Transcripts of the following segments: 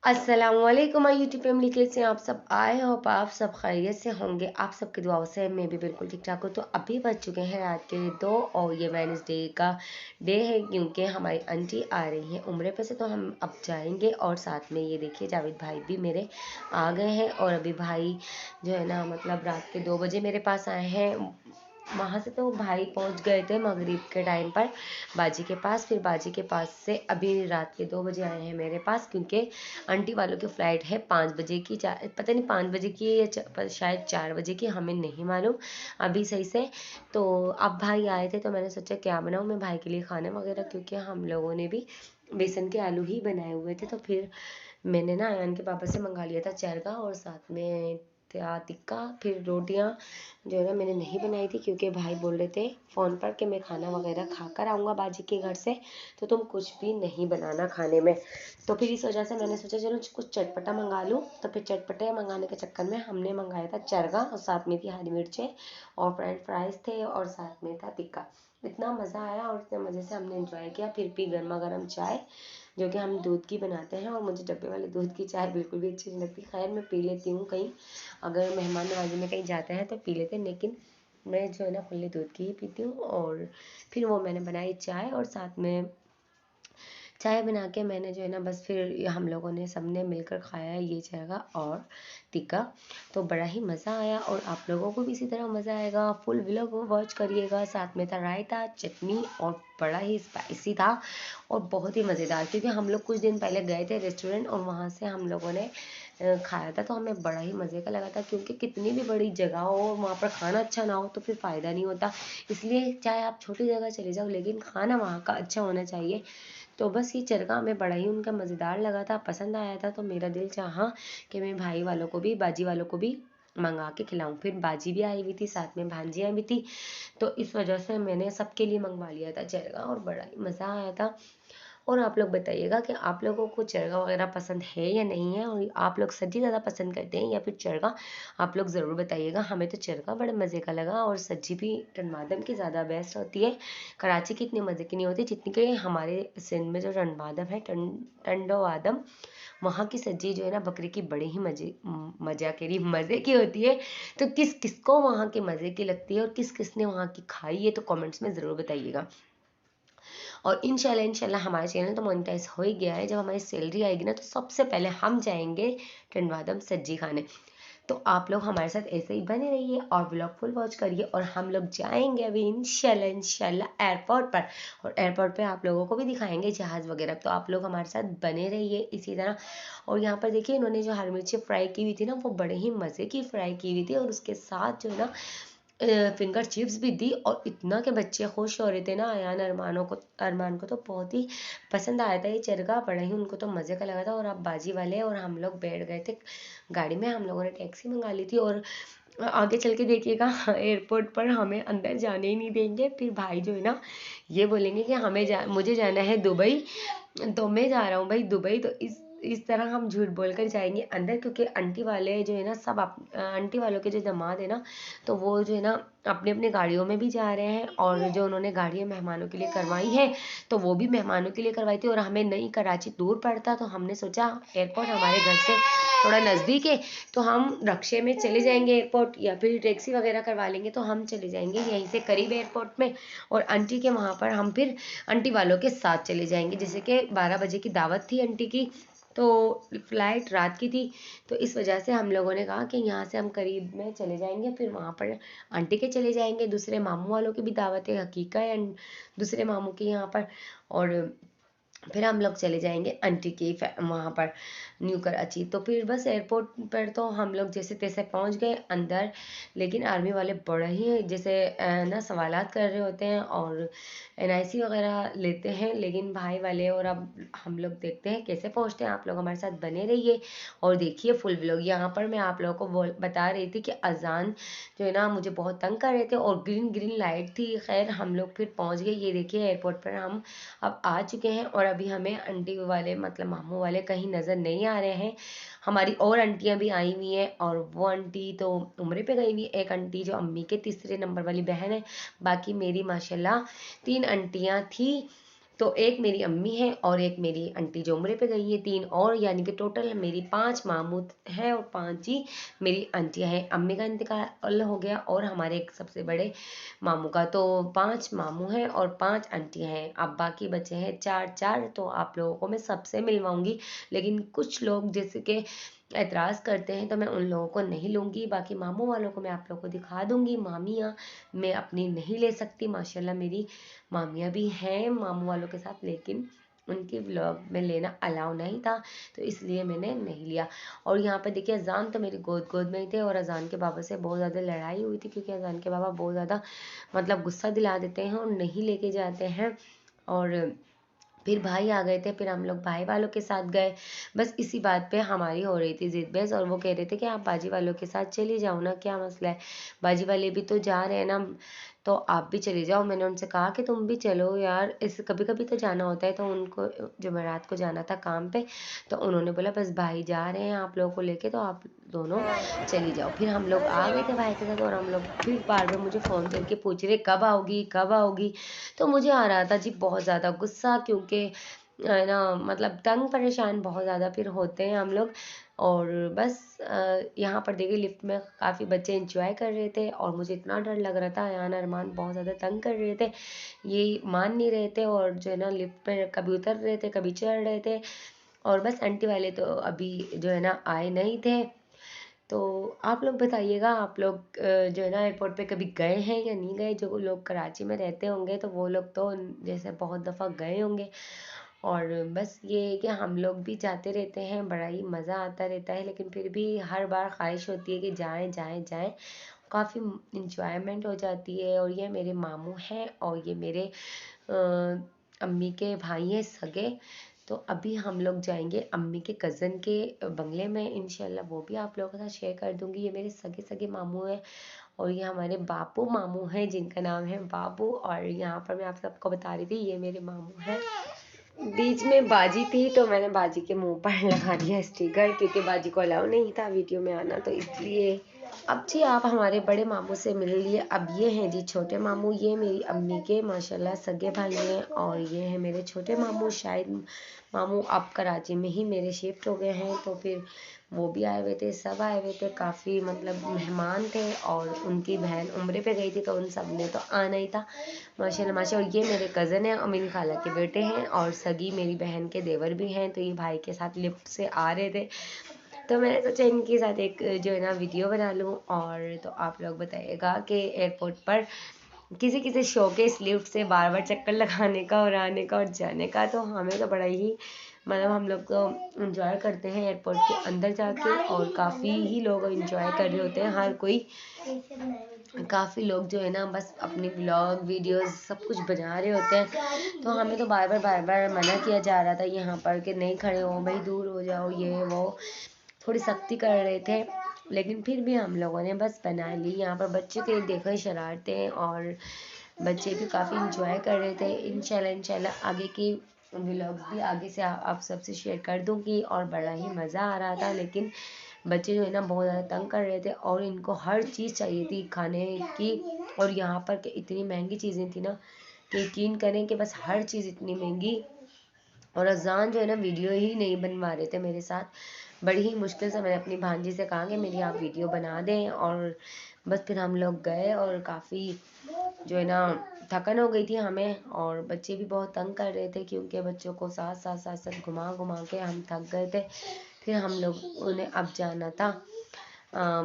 अस्सलामुअलैकुम my YouTube family, कैसे हैं आप सब। आए होप आप सब खैरियत से होंगे। आप सबकी दुआओं से मैं भी बिल्कुल ठीक ठाक हूँ। तो अभी बज चुके हैं रात के 2 और ये वेडनेसडे का डे है क्योंकि हमारी आंटी आ रही हैं उम्रे पे से। तो हम अब जाएंगे और साथ में ये देखिए जावेद भाई भी मेरे आ गए हैं। और अभी भाई जो है ना मतलब रात के 2 बजे मेरे पास आए हैं। वहाँ से तो भाई पहुँच गए थे मगरिब के टाइम पर बाजी के पास। फिर बाजी के पास से अभी रात के 2 बजे आए हैं मेरे पास क्योंकि आंटी वालों की फ़्लाइट है 5 बजे की। पता नहीं 5 बजे की है या शायद 4 बजे की, हमें नहीं मालूम अभी सही से। तो अब भाई आए थे तो मैंने सोचा क्या बनाऊँ मैं भाई के लिए खाने वगैरह, क्योंकि हम लोगों ने भी बेसन के आलू ही बनाए हुए थे। तो फिर मैंने ना अयान के पापा से मंगा लिया था चरगा और साथ में था टिक्का। फिर रोटियां जो है ना मैंने नहीं बनाई थी क्योंकि भाई बोल रहे थे फ़ोन पर कि मैं खाना वगैरह खा कर आऊँगा बाजी के घर से, तो तुम कुछ भी नहीं बनाना खाने में। तो फिर इस वजह से मैंने सोचा चलो कुछ चटपटा मंगा लूँ। तो फिर चटपटे मंगाने के चक्कर में हमने मंगाया था चरगा और साथ में थी हरी मिर्चें और फ्रेंच फ्राइज़ थे और साथ में था टिक्का। इतना मज़ा आया और इतने मज़े से हमने इंजॉय किया। फिर पी गर्मा गर्म चाय जो कि हम दूध की बनाते हैं, और मुझे डब्बे वाले दूध की चाय बिल्कुल भी अच्छी नहीं लगती। खैर मैं पी लेती हूँ कहीं अगर मेहमान नवाजी में कहीं जाते हैं तो पी लेते हैं, लेकिन मैं जो है ना खुले दूध की ही पीती हूँ। और फिर वो मैंने बनाई चाय और साथ में चाय बना के मैंने जो है ना बस फिर हम लोगों ने सबने मिलकर खाया ये जाएगा और टिक्का। तो बड़ा ही मज़ा आया और आप लोगों को भी इसी तरह मज़ा आएगा। फुल व्लॉग वॉच करिएगा। साथ में था रायता चटनी और बड़ा ही स्पाइसी था और बहुत ही मज़ेदार, क्योंकि हम लोग कुछ दिन पहले गए थे रेस्टोरेंट और वहाँ से हम लोगों ने खाया था तो हमें बड़ा ही मज़े का लगा था। क्योंकि कितनी भी बड़ी जगह हो वहाँ पर खाना अच्छा ना हो तो फिर फ़ायदा नहीं होता। इसलिए चाहे आप छोटी जगह चले जाओ लेकिन खाना वहाँ का अच्छा होना चाहिए। तो बस ये चरखा हमें बड़ा ही उनका मज़ेदार लगा था, पसंद आया था। तो मेरा दिल चाहा कि मैं भाई वालों को भी बाजी वालों को भी मंगा के खिलाऊं। फिर बाजी भी आई हुई थी साथ में भांजियाँ भी थी, तो इस वजह से मैंने सबके लिए मंगवा लिया था चरखा और बड़ा ही मज़ा आया था। और आप लोग बताइएगा कि आप लोगों को चरगा वगैरह पसंद है या नहीं है, और आप लोग सज्जी ज़्यादा पसंद करते हैं या फिर चरगा, आप लोग ज़रूर बताइएगा। हमें तो चरगा बड़े मज़े का लगा और सज्जी भी टनमादम की ज़्यादा बेस्ट होती है। कराची की इतनी मज़े की नहीं होती जितनी कि हमारे सिंध में जो टनमादम है टंडो आदम, वहाँ की सज्जी जो है ना बकरी की बड़ी ही मज़ा के लिए मज़े की होती है। तो किस किस को वहाँ के मज़े की लगती है और किस किस ने वहाँ की खाई है तो कमेंट्स में ज़रूर बताइएगा। और इंशाल्लाह हमारा चैनल तो मोनेटाइज हो ही गया है। जब हमारी सैलरी आएगी ना तो सबसे पहले हम जाएंगे टंडवादम सज्जी खाने। तो आप लोग हमारे साथ ऐसे ही बने रहिए और ब्लॉग फुल वॉच करिए। और हम लोग जाएंगे अभी इंशाल्लाह एयरपोर्ट पर, और एयरपोर्ट पे आप लोगों को भी दिखाएंगे जहाज़ वगैरह। तो आप लोग हमारे साथ बने रहिए इसी तरह। और यहाँ पर देखिए इन्होंने जो हरी मिर्ची फ्राई की हुई थी ना वो बड़े ही मज़े की फ्राई की हुई थी, और उसके साथ जो है ना फिंगर चिप्स भी दी। और इतना के बच्चे खुश हो रहे थे ना, अरमान को तो बहुत ही पसंद आया था ये चरगा, बड़ा ही उनको तो मज़े का लगा था। और अब बाजी वाले और हम लोग बैठ गए थे गाड़ी में, हम लोगों ने टैक्सी मंगा ली थी। और आगे चल के देखिएगा एयरपोर्ट पर हमें अंदर जाने ही नहीं देंगे। फिर भाई जो है ना ये बोलेंगे कि मुझे जाना है दुबई, तो मैं जा रहा हूँ भाई दुबई। तो इस तरह हम झूठ बोलकर जाएंगे अंदर, क्योंकि आंटी वाले जो है ना सब आंटी वालों के जो दामाद है ना तो वो जो है ना अपनी अपनी गाड़ियों में भी जा रहे हैं। और जो उन्होंने गाड़ियाँ मेहमानों के लिए करवाई हैं तो वो भी मेहमानों के लिए करवाई थी। और हमें नई कराची दूर पड़ता तो हमने सोचा एयरपोर्ट हमारे घर से थोड़ा नज़दीक है तो हम रक्शे में चले जाएंगे एयरपोर्ट, या फिर टैक्सी वगैरह करवा लेंगे तो हम चले जाएंगे यहीं से करीब एयरपोर्ट में। और आंटी के वहाँ पर हम फिर आंटी वालों के साथ चले जाएंगे, जैसे कि 12 बजे की दावत थी आंटी की, तो फ्लाइट रात की थी। तो इस वजह से हम लोगों ने कहा कि यहाँ से हम करीब में चले जाएंगे, फिर वहाँ पर आंटी के चले जाएंगे। दूसरे मामू वालों की भी दावत है हकीका है दूसरे मामू के यहाँ पर। और फिर हम लोग चले जाएंगे आंटी की वहाँ पर न्यू कराची। तो फिर बस एयरपोर्ट पर तो हम लोग जैसे तैसे पहुँच गए अंदर। लेकिन आर्मी वाले बड़ा ही जैसे ना सवालात कर रहे होते हैं और एनआईसी वगैरह लेते हैं, लेकिन भाई वाले। और अब हम लोग देखते हैं कैसे पहुँचते हैं। आप लोग हमारे साथ बने रहिए और देखिए फुल व्लॉग। यहाँ पर मैं आप लोगों को बता रही थी कि अजान जो है ना मुझे बहुत तंग कर रहे थे और ग्रीन ग्रीन लाइट थी। खैर हम लोग फिर पहुँच गए। ये देखिए एयरपोर्ट पर हम अब आ चुके हैं और अभी हमें आंटी वाले मतलब मामू वाले कहीं नज़र नहीं आ रहे हैं। हमारी और आंटियां भी आई हुई हैं और वो आंटी तो उम्रे पे गई हुई। एक आंटी जो अम्मी के तीसरे नंबर वाली बहन है, बाकी मेरी माशाल्लाह 3 आंटियां थी। तो एक मेरी अम्मी है और एक मेरी आंटी जो उम्रे पे गई है, 3 और, यानी कि टोटल मेरी 5 मामू हैं और 5 ही मेरी आंटियाँ हैं। अम्मी का इंतकाल हो गया और हमारे एक सबसे बड़े मामू का, तो 5 मामू हैं और 5 आंटियाँ हैं। अब बाकी बचे हैं 4, तो आप लोगों को मैं सबसे मिलवाऊंगी, लेकिन कुछ लोग जैसे कि एतराज़ करते हैं तो मैं उन लोगों को नहीं लूँगी। बाकी मामू वालों को मैं आप लोगों को दिखा दूँगी। मामियाँ मैं अपनी नहीं ले सकती, माशाल्लाह मेरी मामियाँ भी हैं मामू वालों के साथ, लेकिन उनकी व्लॉग में लेना अलाउ नहीं था, तो इसलिए मैंने नहीं लिया। और यहाँ पर देखिए अजान तो मेरी गोद गोद में ही थे और अजान के बाबा से बहुत ज़्यादा लड़ाई हुई थी, क्योंकि अजान के बाबा बहुत ज़्यादा मतलब गुस्सा दिला देते हैं और नहीं लेके जाते हैं। और फिर भाई आ गए थे, फिर हम लोग भाई वालों के साथ गए। बस इसी बात पे हमारी हो रही थी जिद बहस, और वो कह रहे थे कि आप बाजी वालों के साथ चली जाओ ना, क्या मसला है, बाजी वाले भी तो जा रहे हैं ना, तो आप भी चले जाओ। मैंने उनसे कहा कि तुम भी चलो यार, इस कभी कभी तो जाना होता है। तो उनको जुमेरात को जाना था काम पे, तो उन्होंने बोला बस भाई जा रहे हैं आप लोगों को लेके, तो आप दोनों चली जाओ। फिर हम लोग आ गए थे भाई के साथ, और हम लोग फिर बार बार मुझे फ़ोन करके पूछ रहे कब आओगी कब आओगी। तो मुझे आ रहा था जी बहुत ज़्यादा गुस्सा, क्योंकि है ना मतलब तंग परेशान बहुत ज़्यादा फिर होते हैं हम लोग। और बस यहाँ पर देखिए लिफ्ट में काफ़ी बच्चे इंजॉय कर रहे थे, और मुझे इतना डर लग रहा था, अयान अरमान बहुत ज़्यादा तंग कर रहे थे, ये मान नहीं रहे थे, और जो है ना लिफ्ट पर कभी उतर रहे थे कभी चढ़ रहे थे। और बस आंटी वाले तो अभी जो है ना आए नहीं थे। तो आप लोग बताइएगा, आप लोग जो है ना एयरपोर्ट पे कभी गए हैं या नहीं गए। जो लोग कराची में रहते होंगे तो वो लोग तो जैसे बहुत दफ़ा गए होंगे। और बस ये है कि हम लोग भी जाते रहते हैं, बड़ा ही मज़ा आता रहता है, लेकिन फिर भी हर बार ख्वाहिश होती है कि जाएं जाएं जाएं, काफ़ी इंजॉयमेंट हो जाती है। और ये मेरे मामू हैं और ये मेरे अम्मी के भाई हैं सगे। तो अभी हम लोग जाएंगे अम्मी के कज़न के बंगले में, इंशाल्लाह वो भी आप लोगों के साथ शेयर कर दूंगी। ये मेरे सगे सगे मामू हैं, और ये हमारे बापू मामू हैं जिनका नाम है बाबू। और यहाँ पर मैं आप सबको बता रही थी ये मेरे मामू हैं। बीच में बाजी थी तो मैंने बाजी के मुंह पर लगा दिया स्टिकर, क्योंकि बाजी को अलाउ नहीं था वीडियो में आना, तो इसलिए। अब जी आप हमारे बड़े मामू से मिल लिए। अब ये हैं जी छोटे मामू, ये मेरी अम्मी के माशाल्लाह सगे भाई हैं, और ये हैं मेरे छोटे मामू। शायद मामू अब कराची में ही मेरे शिफ्ट हो गए हैं, तो फिर वो भी आए हुए थे, सब आए हुए थे, काफ़ी मतलब मेहमान थे। और उनकी बहन उम्रे पे गई थी, तो उन सब ने तो आना ही था माशाल्लाह माशाल्लाह। और ये मेरे कज़न हैं और मेरी खाला के बेटे हैं, और सगी मेरी बहन के देवर भी हैं। तो ये भाई के साथ लिफ्ट से आ रहे थे, तो मैंने सोचा इनके साथ एक जो है ना वीडियो बना लूँ। और तो आप लोग बताइएगा कि एयरपोर्ट पर किसी किसी शौक है इस लिफ्ट से बार बार चक्कर लगाने का और आने का और जाने का, तो हमें तो बड़ा ही मतलब हम लोग तो इंजॉय करते हैं एयरपोर्ट के अंदर जाके, और काफ़ी ही लोग इंजॉय कर रहे होते हैं, हर कोई काफ़ी लोग जो है ना बस अपनी ब्लॉग वीडियोस सब कुछ बना रहे होते हैं। तो हमें तो बार बार मना किया जा रहा था यहाँ पर कि नहीं खड़े हो भाई, दूर हो जाओ, ये वो थोड़ी सख्ती कर रहे थे, लेकिन फिर भी हम लोगों ने बस बना ली। यहाँ पर बच्चों के देखो शरारतें, और बच्चे भी काफ़ी इंजॉय कर रहे थे। इंशाल्लाह आगे की व्लॉग्स भी आगे से आप सबसे शेयर कर दूँगी, और बड़ा ही मज़ा आ रहा था। लेकिन बच्चे जो है ना बहुत ज़्यादा तंग कर रहे थे, और इनको हर चीज़ चाहिए थी खाने की। और यहाँ पर के इतनी महंगी चीज़ें थी ना कि यकीन करें कि बस हर चीज़ इतनी महंगी। और अजान जो है ना वीडियो ही नहीं बनवा रहे थे मेरे साथ, बड़ी ही मुश्किल से मैंने अपनी भांजी से कहा कि मेरी आप वीडियो बना दें। और बस फिर हम लोग गए, और काफ़ी जो है ना थकन हो गई थी हमें, और बच्चे भी बहुत तंग कर रहे थे, क्योंकि बच्चों को साथ घुमा घुमा के हम थक गए थे। फिर हम लोग उन्हें अब जाना था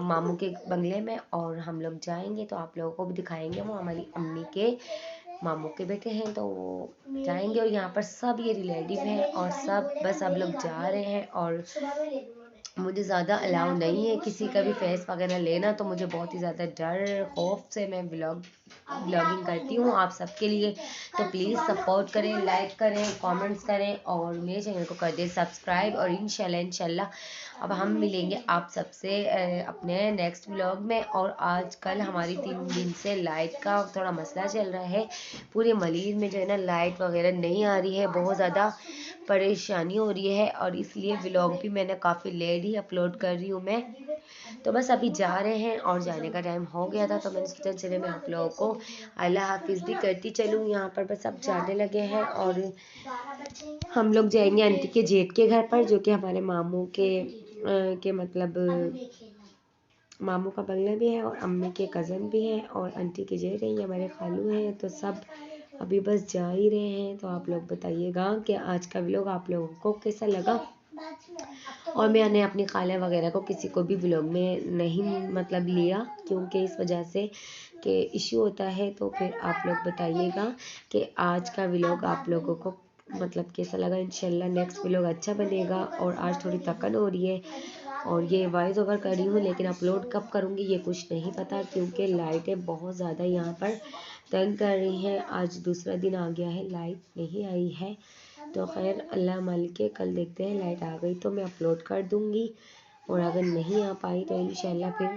मामू के बंगले में, और हम लोग जाएंगे तो आप लोगों को भी दिखाएंगे। वो हमारी अम्मी के मामू के बेटे हैं, तो वो जाएंगे। और यहाँ पर सब ये रिलेटिव हैं, और सब बस अब लोग जा रहे हैं। और मुझे ज़्यादा अलाउ नहीं है किसी का भी फेस वगैरह लेना, तो मुझे बहुत ही ज़्यादा डर खौफ से मैं ब्लॉगिंग करती हूँ आप सबके लिए। तो प्लीज़ सपोर्ट करें, लाइक करें, कमेंट्स करें, और मेरे चैनल को कर दें सब्सक्राइब। और इंशाल्लाह अब हम मिलेंगे आप सबसे अपने नेक्स्ट व्लॉग में। और आजकल हमारी 3 दिन से लाइट का थोड़ा मसला चल रहा है, पूरे मलीर में जो है ना लाइट वगैरह नहीं आ रही है, बहुत ज़्यादा परेशानी हो रही है, और इसलिए व्लॉग भी मैंने काफ़ी लेट ही अपलोड कर रही हूँ मैं। तो बस अभी जा रहे हैं और जाने का टाइम हो गया था, तो मैंने सोचा चले मैं आप लोगों को अल्लाह हाफिज़ भी करती चलूँ। यहाँ पर बस अब जाने लगे हैं और हम लोग जाएंगे आंटी के जेठ के घर पर, जो कि हमारे मामू के मतलब मामू का बंगला भी है और अम्मी के कज़न भी हैं और आंटी के जेठ हैं, ये हमारे खालू हैं। तो सब अभी बस जा ही रहे हैं। तो आप लोग बताइएगा कि आज का व्लॉग आप लोगों को कैसा लगा। और मैंने अपनी खाला वगैरह को किसी को भी व्लॉग में नहीं मतलब लिया, क्योंकि इस वजह से कि इश्यू होता है। तो फिर आप लोग बताइएगा कि आज का व्लॉग आप लोगों को मतलब कैसा लगा। इंशाल्लाह नेक्स्ट व्लॉग अच्छा बनेगा। और आज थोड़ी थकन हो रही है और ये वॉइस ओवर कर रही हूँ, लेकिन अपलोड कब करूँगी ये कुछ नहीं पता, क्योंकि लाइटें बहुत ज़्यादा यहाँ पर तंग कर रही हैं। आज दूसरा दिन आ गया है, लाइट नहीं आई है। तो खैर अल्लाह मालिक के, कल देखते हैं, लाइट आ गई तो मैं अपलोड कर दूँगी और अगर नहीं आ पाई तो इंशाल्लाह फिर